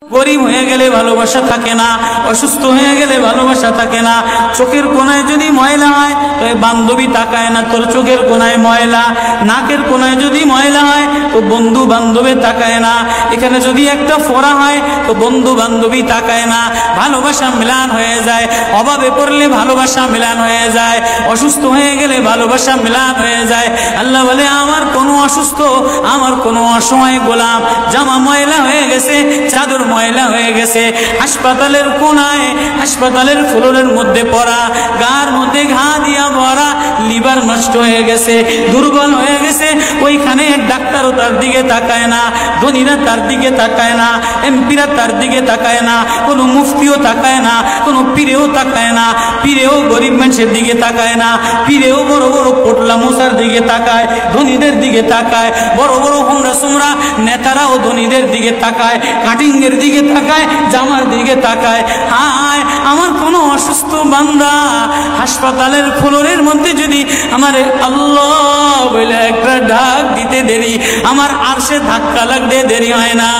গরিব হয়ে গেলে ভালোবাসা থাকে না, অসুস্থ হয়ে গেলে ভালোবাসা থাকে না। চোখের কোনায় যদি ময়লা হয় তো বান্ধবী তাকায় না তোর চোখের কোনায় ময়লা, নাকের কোনায় যদি ময়লা হয় তো বন্ধু বান্ধবী তাকায় না, এখানে যদি একটা ফোড়া হয় তো বন্ধু বান্ধবী তাকায় না। ভালোবাসা মিলান হয়ে যায়, অভাবে পড়লে ভালোবাসা মিলান হয়ে যায়, অসুস্থ হয়ে গেলে ভালোবাসা মিলান হয়ে যায়। আল্লাহ বলে আমার কোনো অসুস্থ, আমার কোনো অসহায় গোলাম জামা ময়লা হয়ে গেছে, চাদর ময়লা হয়ে গেছে, হাসপাতালের কোনায় হাসপাতালের ফ্লোরের মধ্যে পড়া, গার মধ্যে ঘা দিয়া ভরা, লিভার নষ্ট হয়ে গেছে, দুর্বল হয়ে গেছে, ওইখানে ডাক্তারও তার দিকে তাকায় না, ধনীরা তার দিকে তাকায় না, এমপিরা তার দিকে তাকায় না, কোনো মুফতিও তাকায় না, কোনো পীরেও তাকায় না, পীরেও গরিব মানুষের দিকে তাকায় না, পীরেও বড় বড় পোটলা মশার দিকে তাকায়, ধনীদের দিকে তাকায়, বড় বড় হোমরা সোমরা নেতারাও ধনীদের দিকে তাকায়, কাটিংয়ের দিকে তাকায়, জামার দিকে তাকায়। হায় আমার কোনো অসুস্থ বান্দা হাসপাতালের ফ্লোরের মধ্যে যদি আমার আল্লাহ বলে একটা ডাক দিতে দেরি, আমার আরশে ধাক্কা লাগতে দেরি হয় না।